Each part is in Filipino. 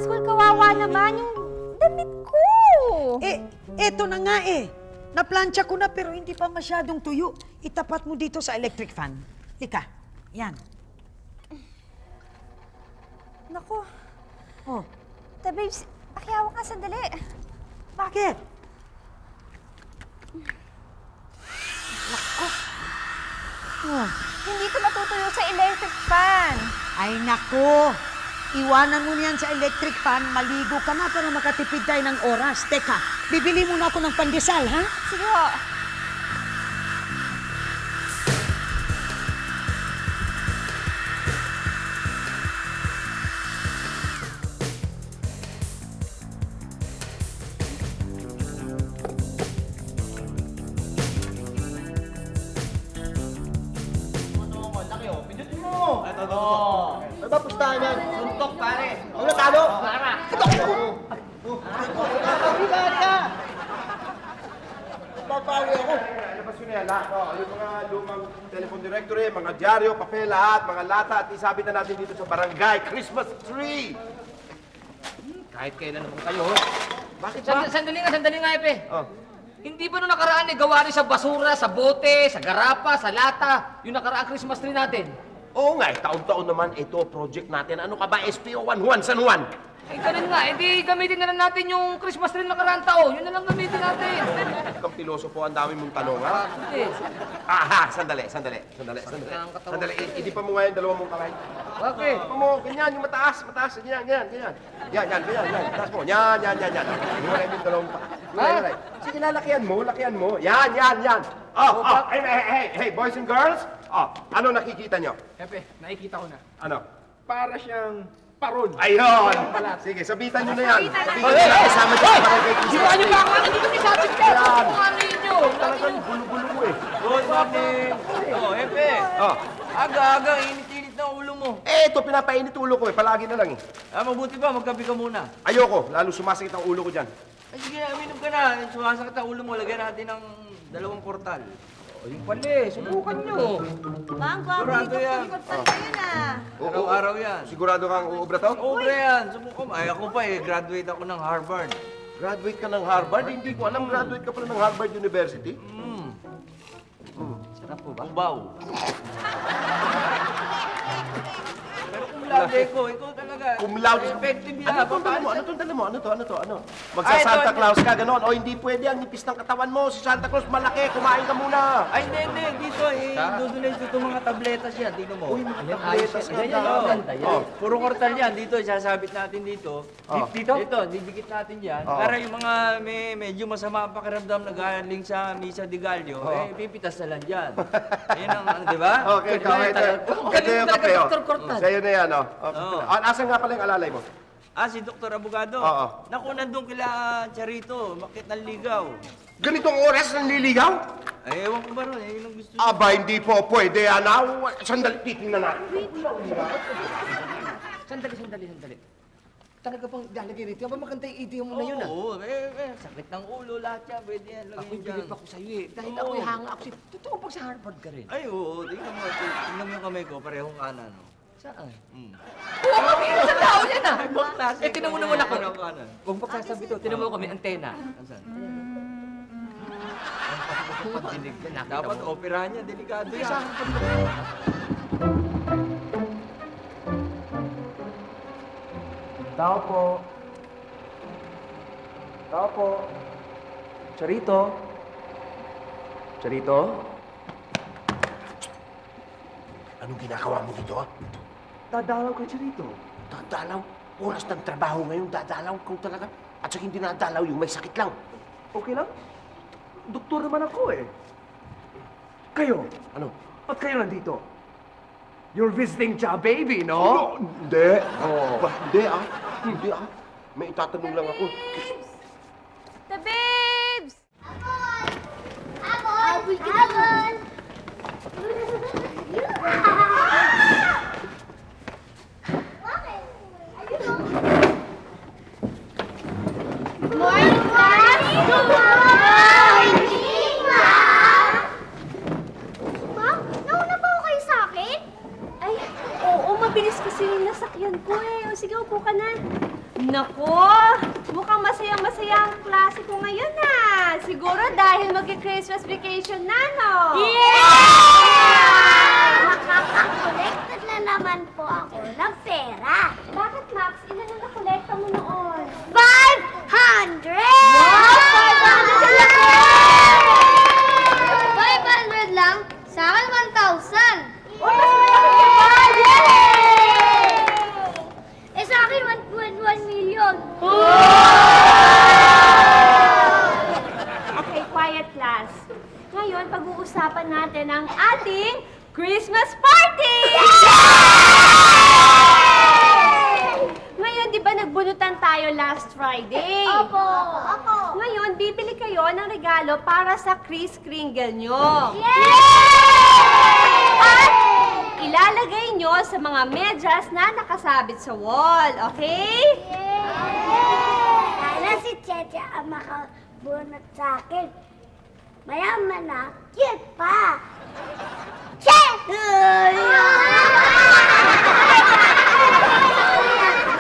school, kawawa naman yung damit ko. Eto na nga eh. Naplansya ko na pero hindi pa masyadong tuyo. Itapat mo dito sa electric fan. Lika, yan. Naku, Oh, babes, pakihawa ka sandali. bakit? Oh. Hindi ito matutuyo sa electric fan. Ay nako, iwanan mo niyan sa electric fan, maligo ka na para makatipid tayo ng oras. Teka, bibili muna ako ng pandesal, ha? Sige ho. Ano ba pustahan yan? Suntok, pare. Ang natalo? Para. Halika! Papari ako. Labas yun yan, lahat. Yung mga lumang telephone directory, mga dyaryo, papel, lahat, mga lata, at isabit na natin dito sa barangay Christmas tree. Kahit kailan naman kayo. Bakit ba? Sandali nga, Epe. Oh. Hindi ba nung nakaraan gawa rin sa basura, sa bote, sa garapa, sa lata, yung nakaraang Christmas tree natin? Oo nga, taon-taon naman ito, project natin. Ano ka ba, SPO 1 Juan San Juan? Eh, ganun nga. Di gamitin na lang natin yung Christmas tree nakaraang taon. Yun na lang gamitin natin. Kang piloso po, ang dami mong tanong, ha? Hindi. Sandali. ang katawan. Sandali, hindi pa mo nga yung dalawang mong kamay. Bakit? Mo, ganyan, yung mataas, ganyan. Yan, taas mo, yan. Hiwalay mo yung dalawang pa. Hiwalay. Sige, lakihan mo. Yan. Hey, boys and girls. Ano nakikita nyo? Epe, nakikita ko na. Ano? Para siyang paron. Ayun! Sige, sabitan nyo na yan. Kasama dyan sa barangay Christmas Hiwaan niyo tree. ba ako? Hindi kami sasip ka! Yan. Kung ano ninyo! Talagang gulo-gulo mo eh. Good morning. Oh, Epe. Oh. Aga-aga, init-init na ulo mo. Ito, pinapainit ulo ko eh. Palagi na lang eh. Mabuti ba, magkape ka muna. Ayoko, lalo sumasakit ang ulo ko dyan. Ay, sige, aminom ka na. Sumasakit ang ulo mo, lagyan natin ng 2 portal. Ayun pala subukan nyo. Bang, Sigurado yan. kayo na. Araw-araw yan. Sigurado kang uubra to? Obra yan. Subukan mo. Ay, ako pa graduate ako ng Harvard. Graduate ka ng Harvard? Hindi ko alam, graduate ka pala ng Harvard University. Sarap po ba? Ubaw. Pero kung laude ko, ikaw talaga. Cum laude. Effective yan. Ano itong dala mo? Ano to? Ay, Magsa-Santa ito. Claus ka, gano'n? O hindi pwede, ang nipis ng katawan mo. Si Santa Claus malaki, kumain ka muna. Ay, hindi. Dito, dudunay dito mga tabletas yan. Tingnan mo. Uy, mga tabletas ka. Yan, Oh. Puro kortal yan. Dito, sasabit natin dito. Dito? Dito, didikit natin yan. Oh. Para yung mga medyo masama ang pakiramdam na galing sa Misa de Gallo, pipitas na lang dyan. Ayun ang, di ba? Okay, ito yung kape, oh. Sa'yo na yan, oh. Asan nga pala yung alalay mo? Si Dr. Abogado. Oo. Naku, nandun kila Charito, makit ng ligaw. Ganitong oras nang liligaw? Ay, ewan ko ba ron, yun ang gusto niya. Aba, hindi po pwede, Sandali, titingnan natin. Sandali. Talaga bang ilalagay rito? Aba, maganda yung idea mo na yun Oo, sakit ng ulo, lahat yan, pwede yan. Ako Lagyan yung dyan. bilip ako sa'yo eh. Dahil Oo. ako'y hanga ako sa'yo. Totoo pag sa Harvard ka rin. Ay, oo, tingnan mo yung kamay ko, parehong kanan. Oh. Saan? Mm. Oo, kami sa tao yan ah. Ibang klase. Eh, tinan mo naman ako. Parehong kanan. Huwag magsasabi to. Tinan mo kami, antena. Asan? Pagdinig yan, nakita Dapat mo. operahan niya, delikado Sa yan. Harvard ka rin. Tao po. Charito? Anong ginagawa mo dito, Dadalaw ka, Charito. Dadalaw? Oras ng trabaho ngayon, dadalaw kung talaga. At saka hindi nadalaw yung may sakit lang. Okay lang? Doktor naman ako eh. Kayo? Ano? Ba't kayo nandito? You're visiting Cha Baby, no? Hindi. Hindi. May itatanong lang ako. The babes! Abol kita man! Bakit? Ayun o. Good morning, class! Good morning, ma'am! Ma'am, nauna ba ako kayo sa akin? Ay, oo, mabilis kasi yung nasakyan ko eh. O sige, upo ka na. nako, mukhang masayang-masaya ang klase ko ngayon Siguro dahil magki-Christmas vacation na, no? Makakakolekta na naman po ako ng pera. Bakit, Max? Ilan ang nakolekta mo noon? 500! Wow! 500 lang? Sa akin, 1,000. Oh, mas malaki ka pa! Eh, sa akin, 1.1 million. Okay, quiet class. Ngayon, pag-uusapan natin ang ating Christmas party! Ngayon, di ba nagbunutan tayo last Friday? Opo. Opo. Ngayon, bibili kayo ng regalo para sa Kris Kringle nyo. At ilalagay nyo sa mga medyas na nakasabit sa wall, okay? Sana si Cheche ang makabunot sa akin. Mayaman na, cute pa. Che!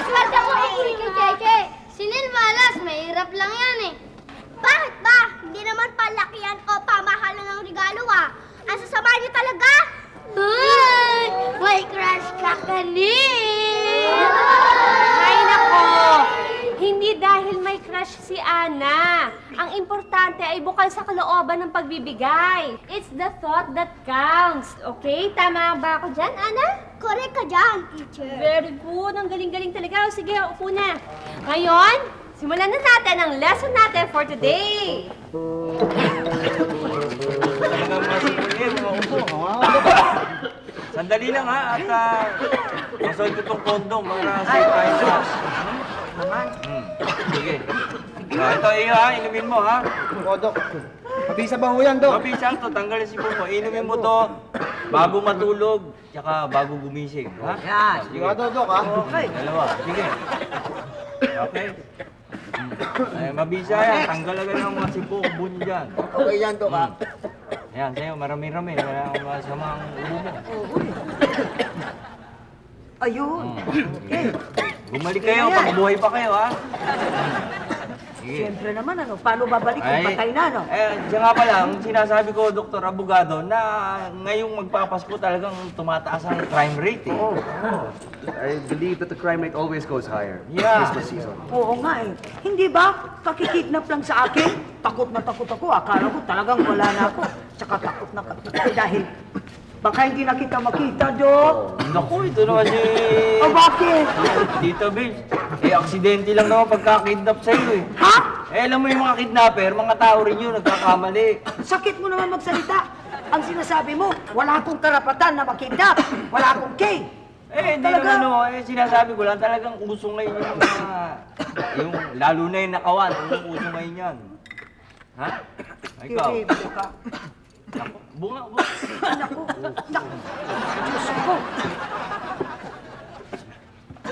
Swerte ko ikinig kay Cheche. Sinilmalas, mahirap lang yan eh. Bakit ba? Hindi naman palakihan o pamahalan ng regalo Ang sasama niyo talaga? May crush ka kanina. Ay nako, hindi dahil may crush si Ana. Ang importante ay bukal sa kalooban ng pagbibigay. It's the thought that counts. Okay? Tama ba ako dyan, Ana? Correct ka dyan, teacher. Very good. Ang galing-galing talaga. O, sige, upo na. Ngayon, simulan na natin ang lesson natin for today. Talagang masipagin, mga upo. Sandali lang ha, at masuot ko itong kondom para safe tayo sa Sige. So, ito iyo ha, inumin mo ha. O, Dok. Mabisa ba ho yan, Dok? Mabisa to, tanggalin si mo. Inumin mo to bago matulog, tsaka bago gumising. Ha? Yan. Sigurado, Dok, ha? Okay. Dalawa, sige. Okay. Ay, mabisa yan, tanggal agad ng mga sipo, bun dyan. Okay yan, Dok, ha? Ayan, sa'yo, marami-rami. Wala akong masama ang ulo mo. Ayun. Okay. Bumalik kayo, pagbuhay pa kayo, ha? Sige. Siyempre naman, paano babalik kung patay na, no? Siya nga pala, ang sinasabi ko, Dr. Abogado, na ngayong magpapasko talagang tumataas ang crime rate, eh. I believe that the crime rate always goes higher. Yeah. Christmas season. Oo nga eh. Hindi ba? Kakikidnap lang sa akin. Takot na takot ako. Akala ko talagang wala na ako. Tsaka takot na takot ako dahil baka hindi na kita makita, Dok. Naku, ito naman si... O bakit? Tito Vince. Aksidente lang naman pagka-kidnap sa'yo, eh. Ha? Alam mo yung mga kidnapper, mga tao rin yun, nagkakamali. Sakit mo naman magsalita. Ang sinasabi mo, wala akong karapatan na makidnap. Wala akong K. Hindi Talaga? naman, sinasabi ko lang, talagang uso ngayon yung mga... yung lalo na yung nakawan, yung uso ngayon yan. Ha? Ikaw? Kiribo ka. Naku, bunga, bunga. Naku, naku. Diyos ko.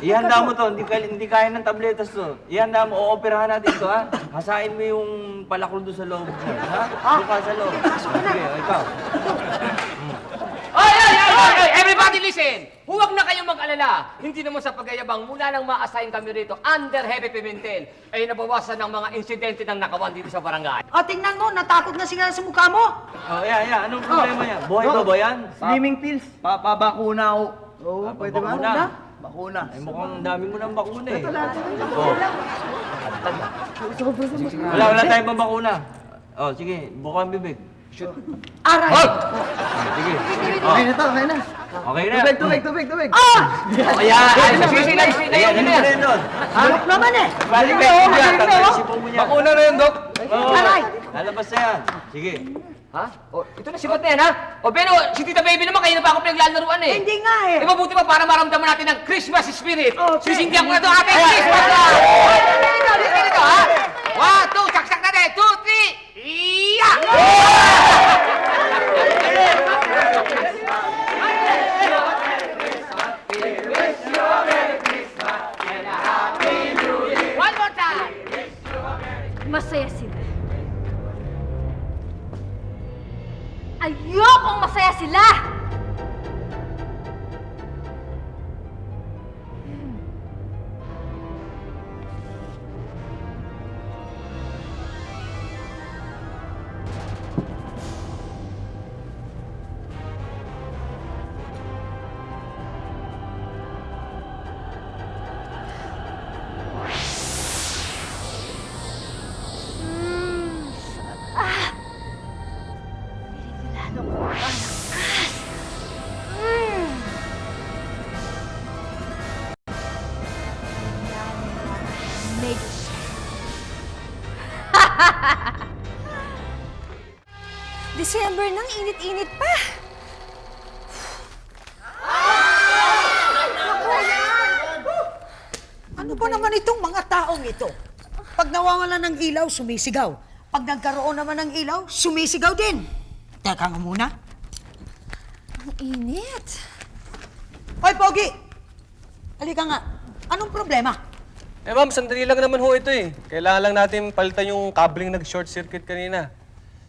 Ihanda mo to, hindi kaya ng tabletas to. Ihanda mo, ooperahan natin to, ha? Hasain mo yung palakol doon sa loob mo, ha? Doon ka sa loob. Sige, ikaw. Ay! Everybody listen! Huwag na kayong mag-alala. Hindi naman sa pagayabang mula nang ma-assign kami rito under Heavy Pimentel ay nabawasan ng mga insidente ng nakawan dito sa barangay. O, tingnan mo, natakot na sila sa mukha mo. Yan. Anong problema yan? Buhay ba yan? Slimming pills. Pabakuna ako. Oo, pwede ba? Bakuna? Bakuna. Ay, mukhang dami mo ng bakuna, eh. Oh. Wala tayong pang bakuna. Oh, sige, buka ang bibig. Aray! Sige. Okay na to, okay na. Okay na. Tubig. Ayan, ayan na rin doon. Alok naman eh. Balik kayo yan, tatay si Pomo niya. Bakuna na yun, Dok. Aray! Lalabas na yan. Sige. Ha? O, ito na si Bat na yan, ha? O, pero si Tita Baby naman, kayo na pa ako pinaglalaruan, eh. Hindi nga eh. Mabuti pa para maramdaman natin ang Christmas spirit. Okay. Sisindihan ko na ito ating Christmas lights. Dito, dito, ha? 1, 2, saksak natin. 2, 3. Iya! One more time. Masaya sila. Ayokong masaya sila! December nang init-init pa. Ano ba naman itong mga taong ito? Pag nawawalan ng ilaw, sumisigaw. Pag nagkaroon naman ng ilaw, sumisigaw din. Teka nga muna. Ang init. Hoy, Pogi! Halika nga. Anong problema? Eh ma'am, sandali lang naman ho ito eh. Kailangan lang natin palitan yung cabling nag-short circuit kanina.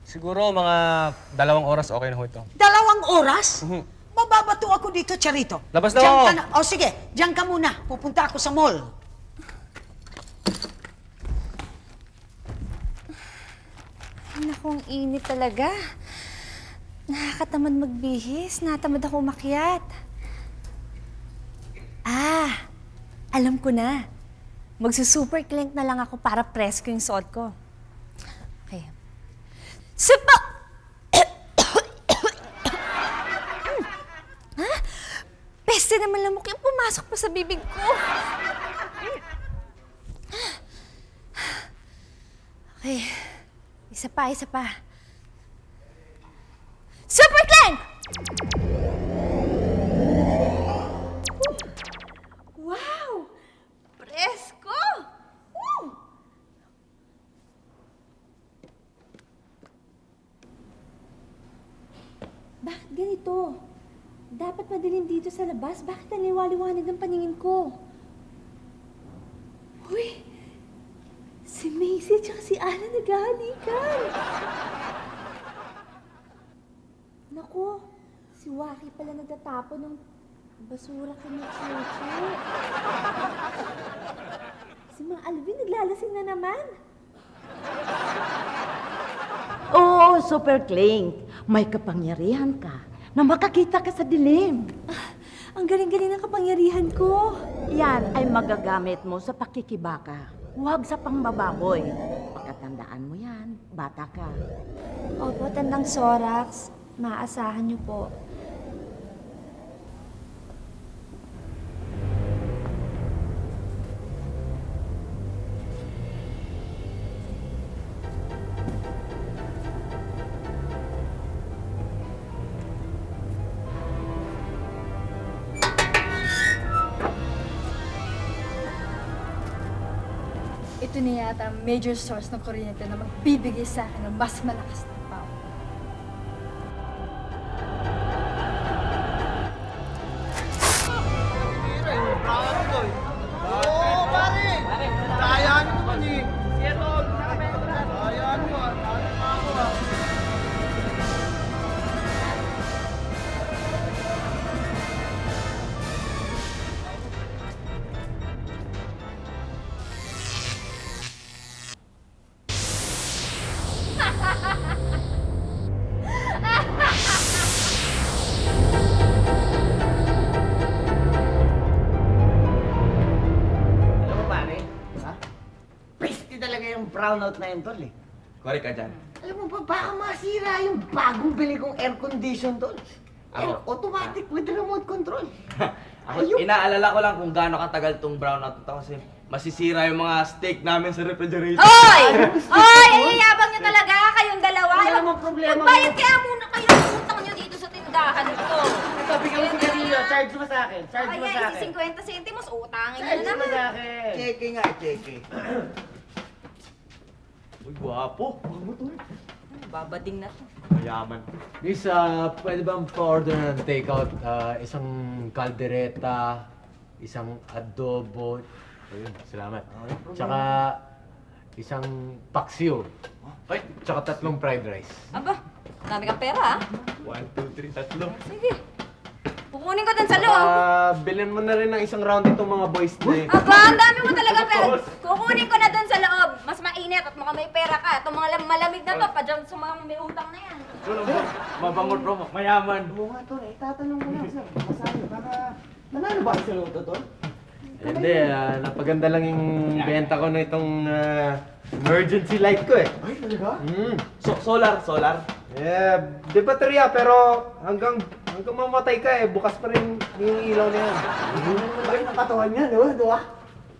Siguro mga 2 oras okay na ho ito. 2 oras? Mababato ako dito, Charito. Labas na Diyan ako. ka na. O sige, diyan ka muna. Pupunta ako sa mall. Ay, naku, ang init talaga. Nakakatamad magbihis. Natamad ako umakyat. Alam ko na. Magsusuper clink na lang ako para presko yung suot ko. Okay. Sipa! Ha? Peste naman lamok yung pumasok pa sa bibig ko. Okay. Isa pa, isa pa. Super clank! Wow! Presko! Woo! Bakit ganito? Dapat madilim dito sa labas. Bakit ang liwaliwanag ng paningin ko? Uy! Si Macy at si Ana naghahalikan. Naku, si Waki pala nagtatapon ng basura kay Chuchu. Si Mang Alvin naglalasing na naman. Oo, Super Clink. May kapangyarihan ka na makakita ka sa dilim. Ang galing-galing ng kapangyarihan ko. Yan ay magagamit mo sa pakikibaka. Huwag sa pangbababoy. Pagkatandaan mo yan, bata ka. Opo, Tandang Sorax. Maasahan niyo po. Ito na yata ang major source ng kuryente na magbibigay sa akin ng mas malakas na power. Alam mo pare, ha? Peste talaga yung brownout na yun, tol eh. Correct ka dyan. Alam mo ba, baka masira yung bagong bili kong air condition, tol. Automatic with remote control. Ako, inaalala ko lang kung gaano katagal tong brownout ito kasi masisira yung mga steak namin sa refrigerator. Hoy! Hoy! Ang yayabang niyo talaga, kayong dalawa. Wala namang problema. Magbayad kaya muna kayo ng utang niyo dito sa tindahan ko. Ito, bigyan mo sigarilyo. Charge mo sa akin. Charge mo sa Ayan, akin. si 50 centimos, utangin niyo Charge mo naman. sa akin. Cheke nga, cheke. Uy, gwapo. Babading na to. Mayaman. Miss, pwede bang pa-order ng takeout? Isang kaldereta, isang adobo. Ayun, salamat. Tsaka isang paksiw. Ay, tsaka 3 fried rice. Aba, dami kang pera ah. 1, 2, 3, 3. Sige. Kukunin ko dun sa loob. Bilhin mo na rin ng isang round itong mga boys na eh. Aba, ang dami mo talaga pera. Kukunin ko na dun sa loob. Mas mainit at mukhang may pera ka. Itong mga malamig na to, pa dyan sa mga may utang na yan. Mabangot bro, mayaman. Oo nga, tol. Tatanong ko lang, sir. Masabi, baka nanalo ba sa loto, tol? Hindi, napaganda lang yung benta ko na itong emergency light ko eh. Ay, talaga? Solar. Eh, di baterya pero hanggang mamatay ka eh, bukas pa rin yung ilaw na yan. Hindi na naman ang katawan niya, di ba?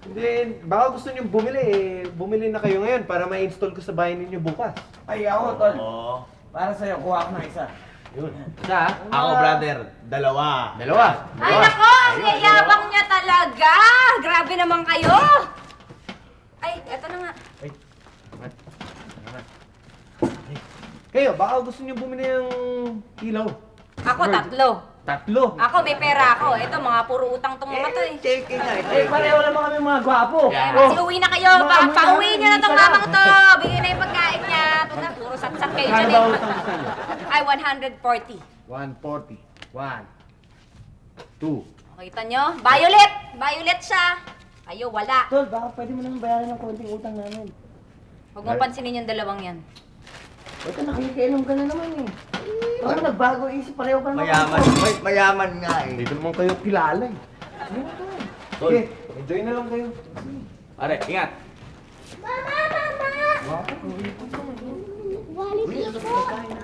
Hindi, baka gusto nyo bumili eh. Bumili na kayo ngayon para ma-install ko sa bahay ninyo bukas. Ay, ako, tol. Oo. Para sa'yo, kuha ako ng isa. Isa, ako brother, dalawa. Ay, nako! Ang yayabang niya talaga! Grabe naman kayo! Ay, eto na nga. Kayo, baka gusto niyo bumili ng ilaw. Ako, tatlo. Tatlo. Ako, may pera ako. Ito, mga puro utang tong mga to eh. Checking nga. Pareho naman kami mga gwapo. Uwi na kayo. Pauwi niyo na tong mamang to. Bigyan na yung pagkain niya. Puro sat-sat kayo dyan eh. Ay, 140. 140. 1, 2. Kita nyo? Violet! Violet siya. Kayo, wala. Tol, baka pwede mo naman bayaran ng konting utang namin. Huwag mong pansinin yung dalawang yan. Ito, nakikialam ka na naman eh. Parang nagbago isip, pareho ka naman. Mayaman nga eh. Hindi naman kayo kilala eh. Sige, enjoy na lang kayo. Pare, ingat.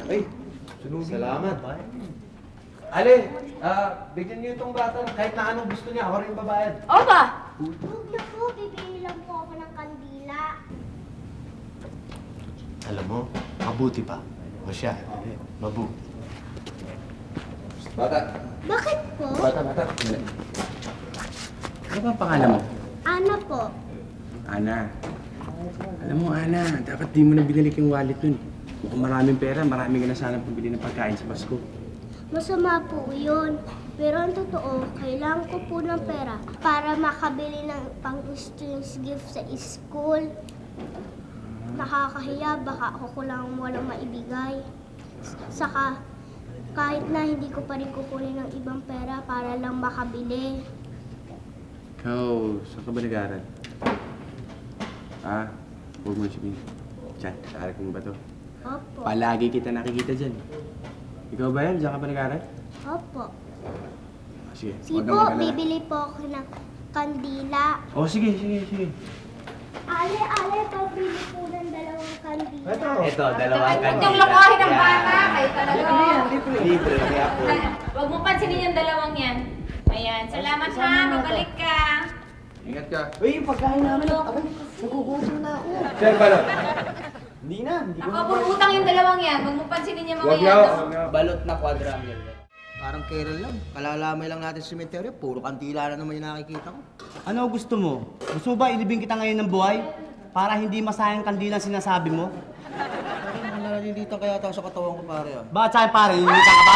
Ay, Salamat. Ale, bigyan niyo itong bata kahit na anong gusto niya. Ako rin babayad. O ba? Huwag na po, bibili lang po ako ng kandila. Alam mo, mabuti pa. O siya, mabuti. Bata. Bakit po? Bata. Ano ba ang pangalan mo? Ana po. Ana. Alam mo, Ana, dapat di mo na binalik yung wallet nun. Mukhang maraming pera, marami ka na sana pambili ng pagkain sa Pasko. Masama po yun. Pero ang totoo, kailangan ko po ng pera para makabili ng pang-students gift sa school. Nakakahiya, baka ako lang walang maibigay. Saka, kahit na hindi ko pa rin kukunin ng ibang pera para lang makabili. Ikaw, saan ka ba nag-aaral? Huwag mo sabihin. Diyan, sa aral ko ba to? Opo. Palagi kita nakikita dyan. Ikaw ba yan? Saan ka ba nag-aaral? Opo. Sige, Sige huwag po, kang mag-alala. bibili po ako ng kandila. Oh, sige. Ale, pabili po ng dalawang kandila. Ito, dalawang Huwag kandila. niyong lokohin ang bata. Kayo talaga. Libre, kaya po. Huwag mo pansinin yung dalawang yan. Ayan, salamat ha. Mabalik ka. Ingat ka. Uy, yung pagkain namin. Abay, nagugutom na ako. Sir, balot. Hindi na. Ako, puro utang yung dalawang yan. Huwag mo pansinin yung mga Huwag yan. niyo. Balot na quadrangle. Parang Carol lang. Kalalamay lang natin sa cemetery. Puro kantila na naman yung nakikita ko. Ano gusto mo? Gusto mo ba ilibing kita ngayon ng buhay? Para hindi masayang kandila ang sinasabi mo? Parang nalilitan kaya tayo sa katawan ko, pare. Bakit sa'yo pare? Nililitan ka ba?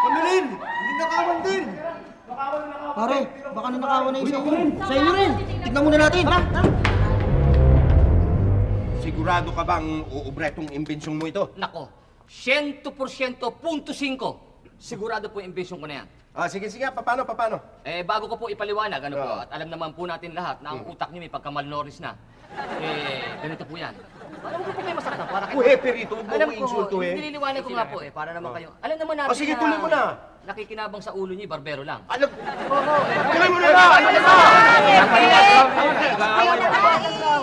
Pamilin! Hindi nakawan din! Pare, baka nanakawan na yung sa inyo. Sa inyo rin! Tignan muna natin! Tara! Sigurado ka bang uubre itong imbensyon mo ito? Nako, 100%.5. Sigurado po yung imbensyon ko na yan. Sige, paano? Bago ko po ipaliwanag, ano po, Oo. at alam naman po natin lahat na ang utak niyo may pagkamalnoris na. Ganito po yan. Alam ko po kayo masaktan, para kayo... Uy, perito, huwag mo Alam ko ko, insultuhin. nililiwanag ko nga po para naman kayo. Alam naman natin Sige, tuloy mo na. nakikinabang sa ulo niyo, barbero lang. Alam, tuloy mo na! Ano na?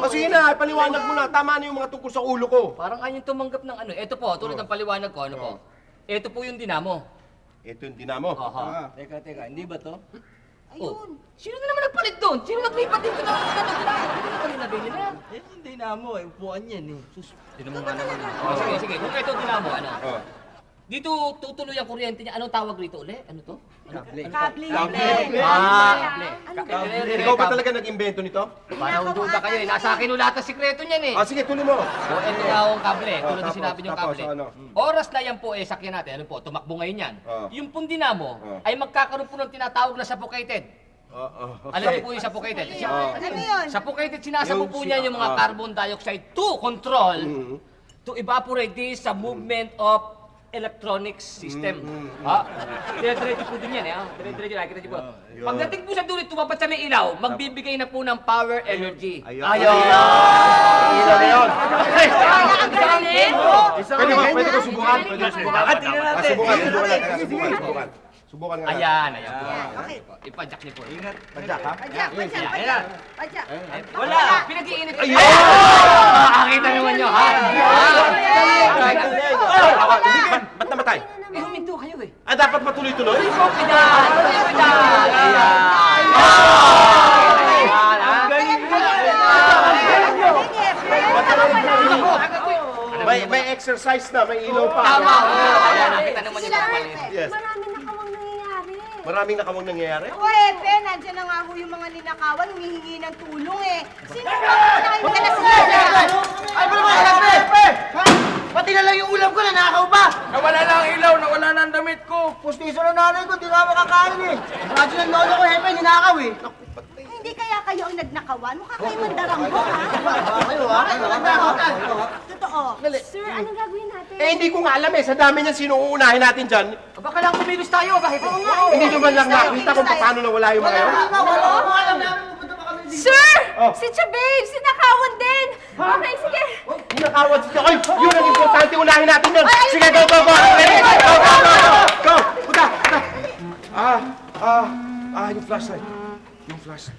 Sige na, paliwanag mo na. Tama na yung mga tungkol sa ulo ko. Parang ayun tumanggap ng ano. Ito po, tulad ng paliwanag ko, ano po. Ito po yung dinamo. Ito yung dinamo. Aha. Teka, hindi ba to? Ayun. Sino na naman nagpalit doon? Sino naglipat dito na ano? Hindi na kami nabili na. Hindi na mo, upuan yan eh. Sus. Sino mo nga naman. Sige. Kung ito dinamo, ano? Dito tutuloy ang kuryente niya. Anong tawag rito uli? Ano to? Kable. Kable. Kable. Ikaw ba talaga nag-imbento nito? Parang duda kayo eh. Nasa akin lahat ang sikreto niyan eh. Sige, tuloy mo. So, ito na ang kable. Tulad ng tapos, sinabi niyong tapos, kable. ano? Oras na yan po eh, sakyan natin. Ano po, tumakbo ngayon yan. Yung pong dinamo ay magkakaroon po ng tinatawag na suffocated. Alam niyo po yung suffocated? Ano yun? Suffocated, sinasabog po niya yung mga carbon dioxide to control, to evaporate this sa movement of electronics system. Dire-diretso po din yan eh. Dire-diretso, nakikita niyo po. Pagdating po sa dulo, tumapat sa may ilaw, magbibigay na po ng power energy. Ayun! Ilaw na yun! Pwede ko subukan? Tingnan natin. Subukan. Subukan nga. Ayan po. Ipadyak niyo po. Ingat. Padyak, ha? Ayan. Wala. Pinag-iinit ko. Makakita naman nyo, ha? Ba't namatay? Huminto kayo eh. Dapat matuloy-tuloy? Ayan. Galing mo. exercise na, may ilaw pa. Tama. Kaya nakita naman yung mga mali. Yes. Maraming nakawang nangyayari. Maraming nakamang nangyayari. Ako, Epe, nandiyan na nga ho yung mga ninakawan, humihingi ng tulong eh. Sino ba? Huwag ka na Ay, Pepe! Pati na lang yung ulam ko, nanakaw pa! Nawala na ang ilaw, nawala na ang damit ko. Pustiso na nanay ko, di na makakain eh. Radyo ng lolo ko, Hepe, ninakaw eh. Hindi kaya kayo ang nagnakawan? Mukha kayo mandaranggo, ha? Kayo ha? Totoo. Sir, anong gagawin natin? Eh, hindi ko nga alam eh. Sa dami niyan, sino uunahin natin dyan? Baka lang kumilos tayo, ba, Hepe? Hindi nyo man lang nakita kung paano nawala yung mga yun. Wala ko alam namin kung punta pa kami dito. Sir! Oh. Si Chabave! Sinakawan din! Okay, sige. Hinakawat si Ay, yun ang importante. Unahin natin yun. Sige, go, go, go. Ready? Go, go, go, go. Go. Punta, punta. Yung flashlight. Yung flashlight.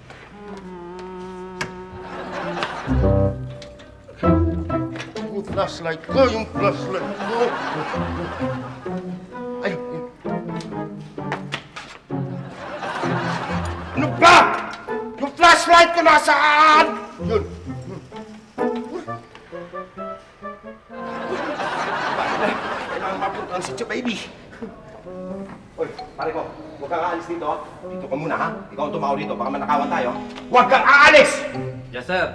Yung flashlight ko, yung flashlight ko. Ay, yun. Ano ba? Yung flashlight ko nasaan? Yun. Kailangan mapuntaan si Baby. Oy, pare ko, huwag kang aalis dito. Dito ka muna, ha? Ikaw ang tumaw dito, baka manakawan tayo. Huwag kang aalis! Yes, sir.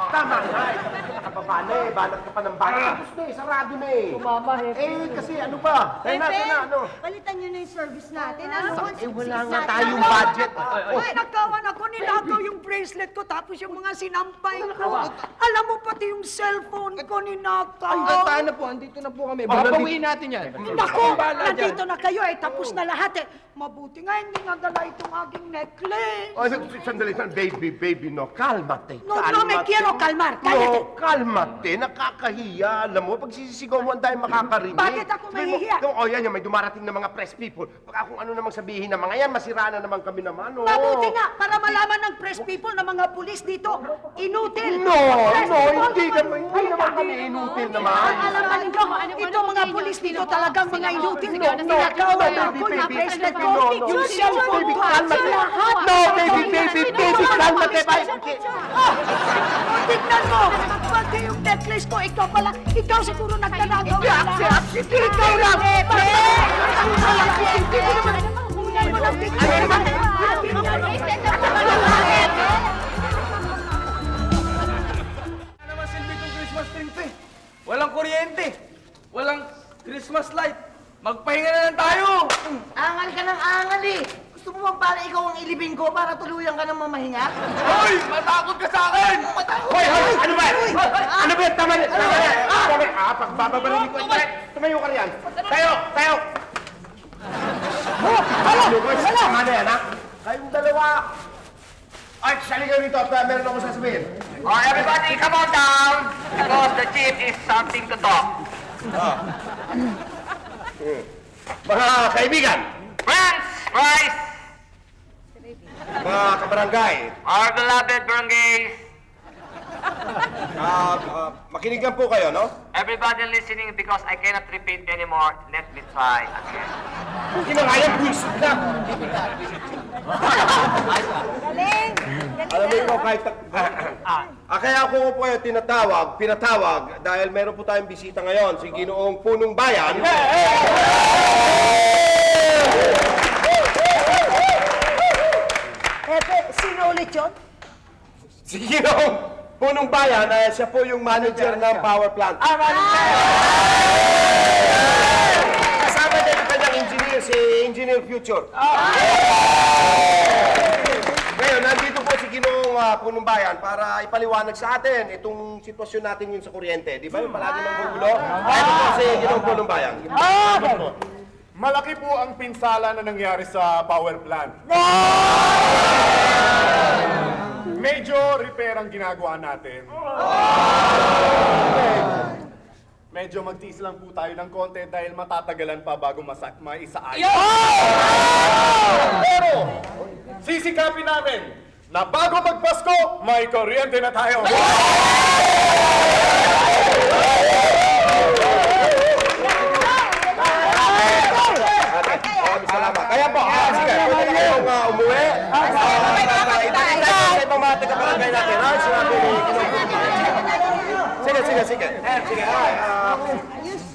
Tama na, nakababa na eh. Banat ka pa ng banat. Tapos na eh, sarado na eh. Tumama, Hepe. Eh, kasi ano pa? Kaya natin na, ano? Palitan nyo na yung service natin. Ano? Wala nga tayong budget. Ay, nagkawan ako, ninakaw yung bracelet ko, tapos yung mga sinampay ko. Alam mo, pati yung cellphone ko ninakaw. Tayo na po, andito na po kami. Babawiin natin yan. Naku, nandito na kayo eh, tapos na lahat eh. Mabuti nga hindi nadala itong aking necklace. Oh, sandali, baby, no. Kalmate. No, me quiero calmar. Cállate. No, kalmate. Nakakahiya. Alam mo, pag sisisigaw mo, ang dahil makakarinig. Bakit ako mahihiya? Oh, yan, may dumarating na mga press people. Baka kung ano namang sabihin ng mga yan, masira na naman kami naman, no. Mabuti nga, para malaman ng press people na mga pulis dito, inutil. No, Press no, people, hindi naman kami inutil naman. Alam nyo, ito mga pulis dito talagang mga inutil. Ninakawan ako yung bracelet ko, yung cellphone ko, lahat. No, baby, kalmate. Tignan mo, pati yung necklace ko, ikaw pala, ikaw siguro nagdanagaw. Ikaw lang, Pepe! Hindi mo naman, hindi mo lang Ano naman silbi kong Christmas tree to eh? Walang kuryente. Walang Christmas light. Magpahinga na lang tayo. Angal ka ng angal eh. Gusto mo bang para ikaw ang ilibing ko para tuluyan ka ng mamahinga? Hoy! Matakot ka sa akin! Hoy! Ano ba? Ano ba? Tama na! Pagbababarinig ko. Tumayo ka riyan. Tayo! Tama na yan, ha? Kayong dalawa. Ay, sali kayo rito. Meron ako sasabihin. Oh, everybody, come on down! Because the chief is something to talk. Mga kaibigan, Friends, guys, mga kabarangay, our beloved barangays, makinig lang po kayo, no? everybody listening because I cannot repeat anymore. Let me try again. Hindi na kaya, buwisit na. Alam mo kahit... kaya ako po kayo pinatawag dahil meron po tayong bisita ngayon, si Ginoong Punong Bayan. Pepe, sino ulit yun? Si Ginoong Punong Bayan, siya po yung manager ng power plant. Kasama din yung kanyang engineer, si Engineer Future. Ngayon, nandito po si Ginoong Punong Bayan para ipaliwanag sa atin itong sitwasyon natin yun sa kuryente. Di ba yung palagi ng gugulo? Ito po si Ginoong Punong Bayan. Malaki po ang pinsala na nangyari sa power plant. Medyo repair ang ginagawa natin. Medyo magtiis lang po tayo ng konti dahil matatagalan pa bago maisaayos. Pero, sisikapin namin na bago magpasko, may kuryente na tayo. Salamat. Kaya po, sige, pwede kayong umuwi. sige. Sige,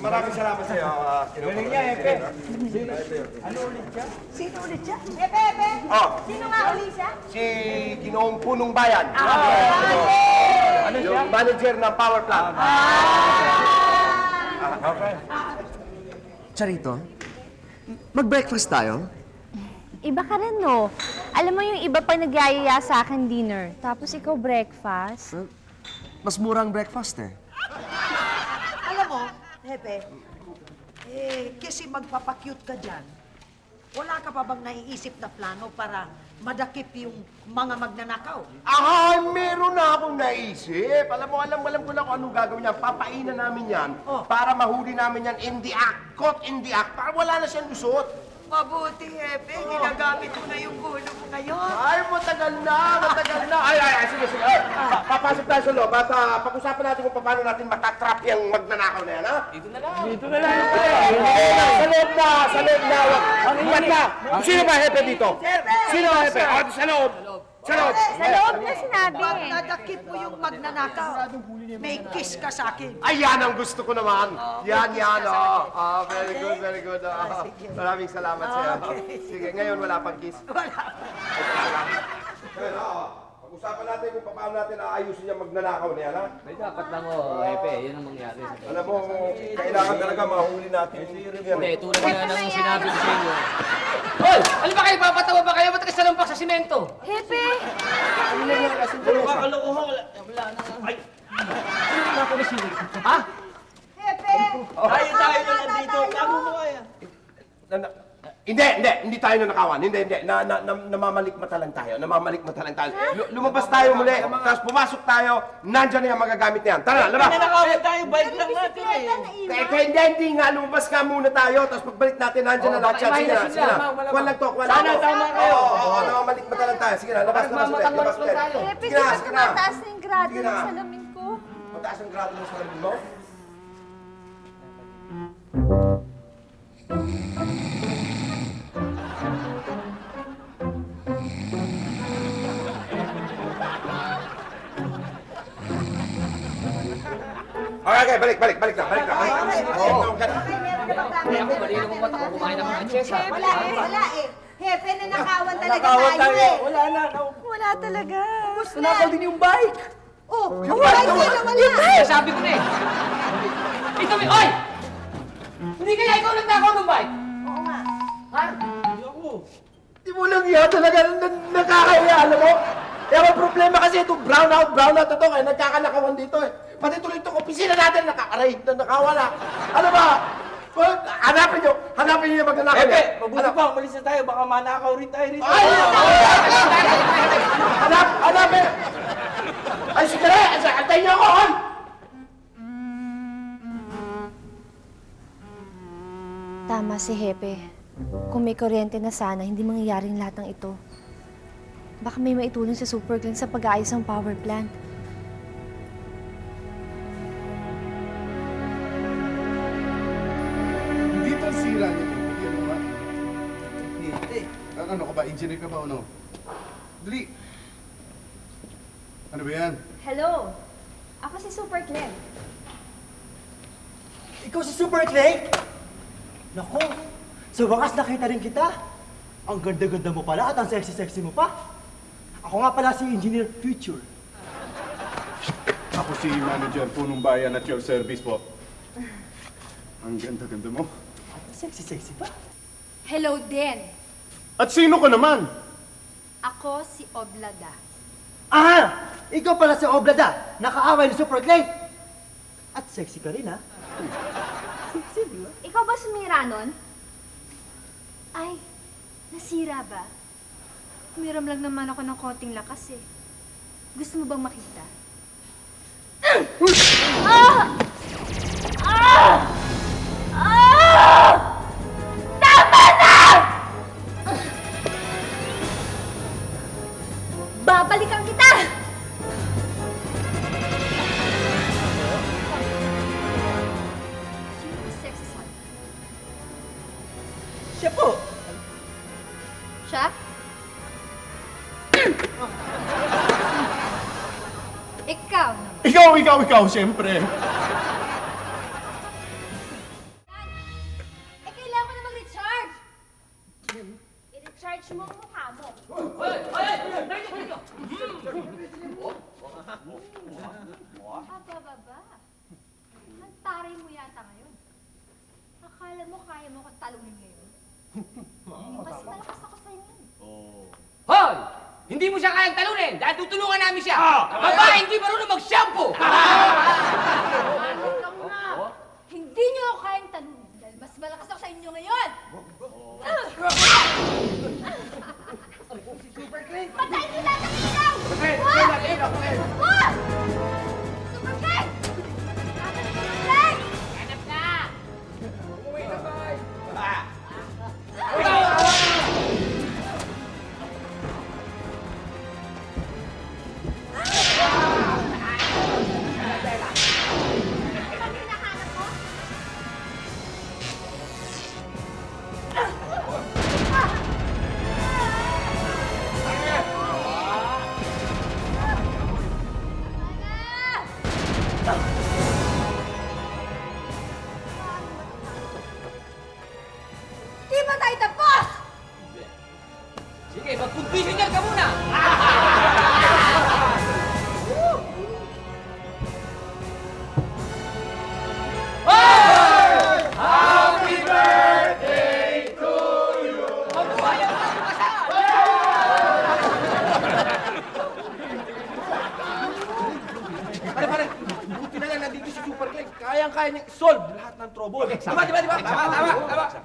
maraming salamat sa'yo. Galing niya, Epe. Sino ulit siya? Oh, Sino nga uli siya? si Ginoong Punong Bayan. Ano siya? Yung manager ng power plant. Charito, mag-breakfast tayo? Iba ka rin, no? Alam mo yung iba pa nagyayaya sa akin dinner, tapos ikaw breakfast? Mas murang breakfast eh. Alam mo, Hepe, kasi magpapakyut ka dyan, wala ka pa bang naiisip na plano para madakip yung mga magnanakaw? Ay, meron na akong naisip. Alam ko na kung anong gagawin niyan. Papainan namin yan para mahuli namin yan in the act. Caught in the act. Para wala na siyang lusot. Mabuti, Hepe. Ginagamit mo na yung gulo mo ngayon. Ay, matagal na. Ay, sige. Ay, papasok tayo sa loob at pag-usapan natin kung paano natin matatrap yung magnanakaw na yan, ha? Dito na lang. Sa loob na. Ba't ka? Sino ba hepe dito? Sino ba hepe? Sa loob. Sa loob na sinabi Pag eh. nadakip mo yung magnanakaw, may kiss ka sa akin. Ay, yan ang gusto ko naman. Yan. Very good. Maraming salamat sa'yo. Sige, ngayon wala pang kiss. Wala. Pag-usapan natin kung paano natin aayusin yung magnanakaw niya, ha? May dapat lang Epe, yun ang mangyari sa Alam mo, kailangan talaga mahuli natin. Hindi, tulad nga ng sinabi ko sa inyo. Hoy! Ano ba kayo? Papatawa ba kayo? Ba't ka salumpak sa simento? Hepe! Puro kakalokohan. Wala na. Ay! Ano ako na sino? Ha? Tayo na lang dito. Tago mo kaya. Hindi tayo nanakawan. Hindi. Namamalikmata lang tayo. Lumabas tayo muli, tapos pumasok tayo, nandyan na yung magagamit na yan. Tara, labas! Nanakawin tayo. Bike lang natin eh. Kaya hindi nga, lumabas ka muna tayo, tapos pagbalik natin, nandyan na lahat yan. Sige na. Kuwan lang to. Sana tama kayo. Oo, namamalikmata lang tayo. Sige na, labas ulit. Hepe, Sige na. mataas na yung grado Sige na. ng salamin ko. Mataas ang grado mo sa salamin mo? Okay, balik na. Oo. Kaya ako, malino mo mata ko kumain ako ng chesa. Wala eh. Hepe, nanakawan talaga Nakawan tayo tayo. eh. Wala na. Wala talaga. Nanakaw din yung bike. Oh, yung bike nila wala. Sabi ko na eh. Ikaw, oy! Hindi kaya ikaw nagtakaw ng bike? Oo nga. Ha? Di mo lang yan talaga nakakaya, alam mo? Kaya ang problema kasi itong brownout na to, kaya nagkakanakawan dito eh. Pati tuloy itong opisina natin nakakaray na nakawala. Ano ba? Well, hanapin nyo yung magnanakaw niya. Epe, mabuti pa. Umalis na tayo. Baka manakaw rin tayo rito. Ay! Hanapin! Ay, sige na! Antayin niyo ako, hon! Tama si Hepe. Kung may kuryente na sana, hindi mangyayaring lahat ng ito. Baka may maitulong sa Superclean sa pag-aayos ng power plant. Dito ang sira niyo. Bigyan mo ba? Ano ka ba? Engineer ka ba o no? Dali! Ano ba yan? Hello. Ako si Superclean. Ikaw si Super Clay? Naku, sa wakas nakita rin kita. Ang ganda-ganda mo pala at ang sexy-sexy mo pa. Ako nga pala si Engineer Future. Ako si Manager Punong Bayan at your service po. Ang ganda-ganda mo. Sexy-sexy pa. Hello din. At sino ka naman? Ako si Oblada. Ah! Ikaw pala si Oblada, nakaaway ni Super Clay. At sexy ka rin, ha? Sexy, di ba? Ikaw ba sumira nun? Ay, nasira ba? Umiram lang naman ako ng konting lakas eh. Gusto mo bang makita? Babalikan kita! Sino ang sexy sa akin? Siya po. Siya? Ikaw naman. Ikaw, siyempre. stretch mo ang mukha mo. Aba. Hantarin mo yata ngayon. Akala mo kaya mo kong talunin ngayon? Mas malakas ako sa inyo. Hoy! Hindi mo siya kayang talunin dahil tutulungan namin siya. Aba, hindi marunong mag-shampoo! Hindi niyo ako kayang talunin dahil mas malakas ako sa inyo ngayon! Patayin nyo lahat ng ilaw! Wag! Super King! Hanap na! Ang hinahanap mo? Di ba tayo tapos? Sige, mag-conditioner ka muna! Happy birthday to you! Mabuhay ang mga kasal! Pare, buti na lang nandito si Super Clegg. Kayang-kaya niyang solve lahat ng trouble. Diba? Tama.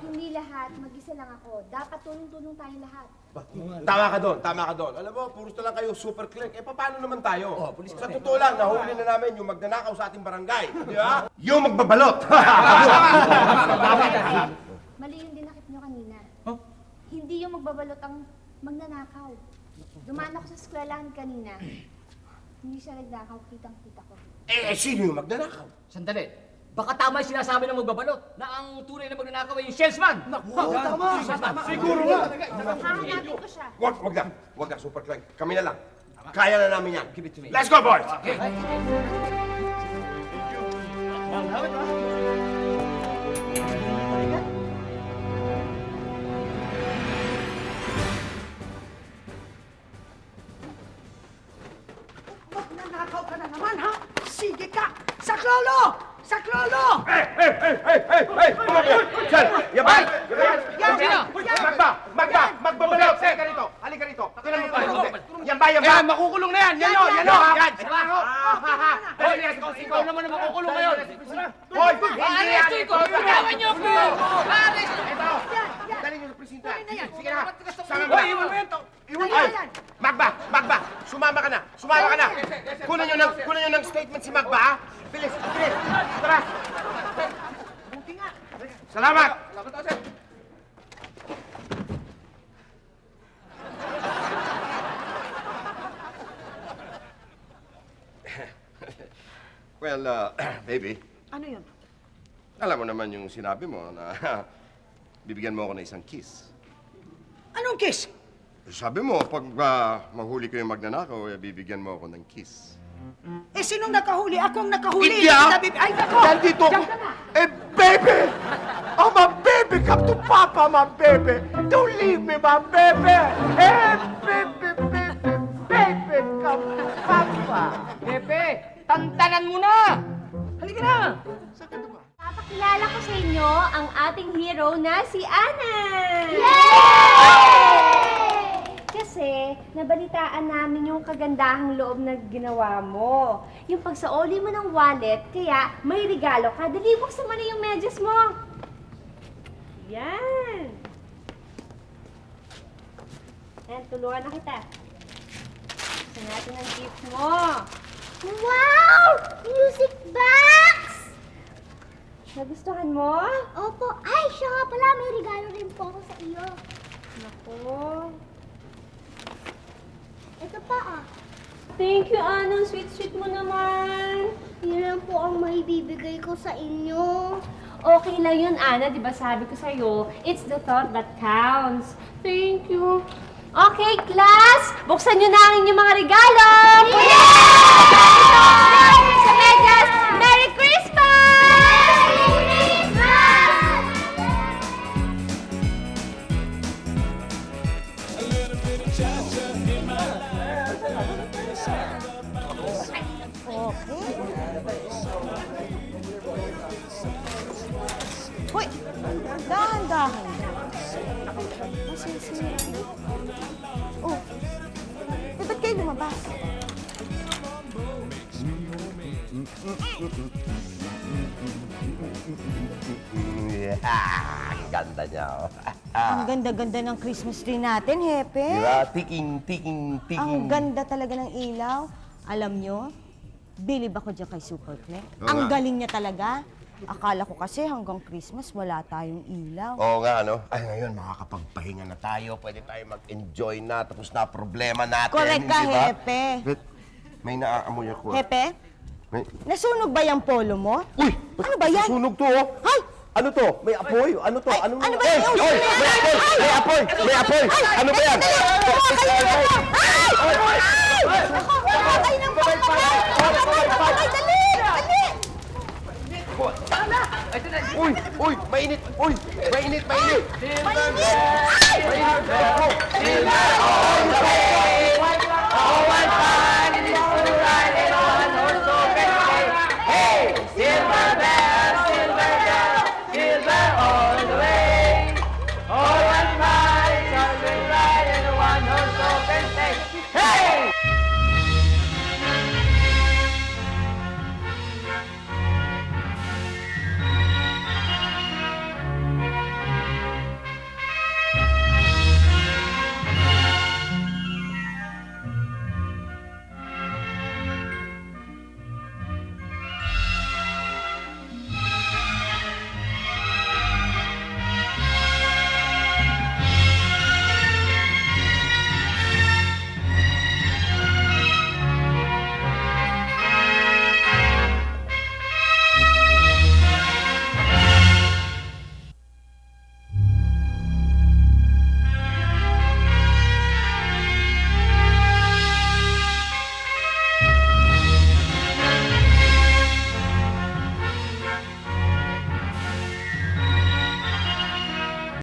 Hindi lahat, mag-isa lang ako. Dapat tulong-tulong tayo lahat. Tama ka doon. Alam mo, puros na lang kayo Super Clegg. Eh, paano naman tayo? Sa totoo lang, nahuli na namin yung magnanakaw sa ating barangay. Di ba? Yung magbabalot. Mali yung dinakip nyo kanina. Hindi yung magbabalot ang magnanakaw. Dumaan ako sa eskwelahan kanina. Hindi siya nagnakaw, kitang-kita ko. Sino yung magnanakaw? Sandali. Baka tama yung sinasabi ng magbabalot na ang tunay na magnanakaw ay yung salesman. Siguro nga. Hahanapin ko siya. Wag na, Super Clegg. Kami na lang. Kaya na namin yan. Let's go, boys! Magnanakaw ka na naman, ha? Sige ka! Saklolo! Saklolo! Hey! Sir, yan ba? Magbabalot! Halika rito. Yan ba? Yan, makukulong na yan! Yan o! Yan! Ikaw naman na makukulong ngayon! Hoy! Aresto ko! Pagkawan niyo ko! Aresto! Ito! Dali niyo sa presinto. Sige na! Sama mo! Iwan mo yan! Iwan mo yan! Magba! Sumama ka na! Kunan niyo ng statement si Magba, ha? Bilis! Tara! Salamat! Well, baby, Ano yun? alam mo naman yung sinabi mo na bibigyan mo ako ng isang kiss. Anong kiss? Sabi mo, pag mahuli ko yung magnanakaw, bibigyan mo ako ng kiss. Eh, sinong nakahuli? Akong nakahuli. Hindi, ah. Ay, nako! Nandito ako! Baby! Oh, my baby! Come to Papa, my baby! Don't leave me, my baby! Hey, baby! Come to Papa! Pepe, tantanan mo na! Halika na! Papakilala ko sa inyo ang ating hero na si Ana! Kasi nabalitaan namin yung kagandahang loob na ginawa mo. Yung pagsaoli mo ng wallet, kaya may regalo ka. Dali, buksan mo na yung medyas mo. Yan. Yan, tulungan na kita. Buksan natin ang gift mo. Wow! Music box! Nagustuhan mo? Opo. Ay, siya nga pala. May regalo rin po ako sa iyo. Naku. Ito pa, ah. Thank you, Ana. Sweet mo naman. Yun lang po ang maibibigay ko sa inyo. Okay lang yun, Ana. Di ba sabi ko sa'yo, it's the thought that counts. Thank you. Okay, class! Buksan nyo na ang inyong mga regalo! Sa medyas! Merry Christmas! Merry Christmas! Hoy! Dahan-dahan. Masisira. Oh. Eh, ba't kayo lumabas? Ang ganda niya. Oh. Ang ganda-ganda ng Christmas tree natin, Hepe. Diba? Tiking, tiking, tiking. Ang ganda talaga ng ilaw. Alam nyo, bilib ako dyan kay Superclick. Oo Ang nga. galing niya talaga. Akala ko kasi hanggang Christmas wala tayong ilaw. Oo nga, ano? Ay, ngayon, makakapagpahinga na tayo. Pwede tayo mag-enjoy na. Tapos na problema natin. Correct ka, hindi ba? Hepe. But, may naaamoy ako. Hepe, May... nasunog ba yung polo mo? Uy! Ano ba yan? Sunog to, oh! Ay! Ano to? May apoy? Ano to? Ay, ano ba Eh, yan? oy! May apoy! May apoy! May apoy! Ano ba yan? Ay! Ako, patay ng patay! Patay! Dali! Dali! Uy! Uy! Mainit! Uy! Mainit! Mainit! Mainit! Mainit! Oh my God!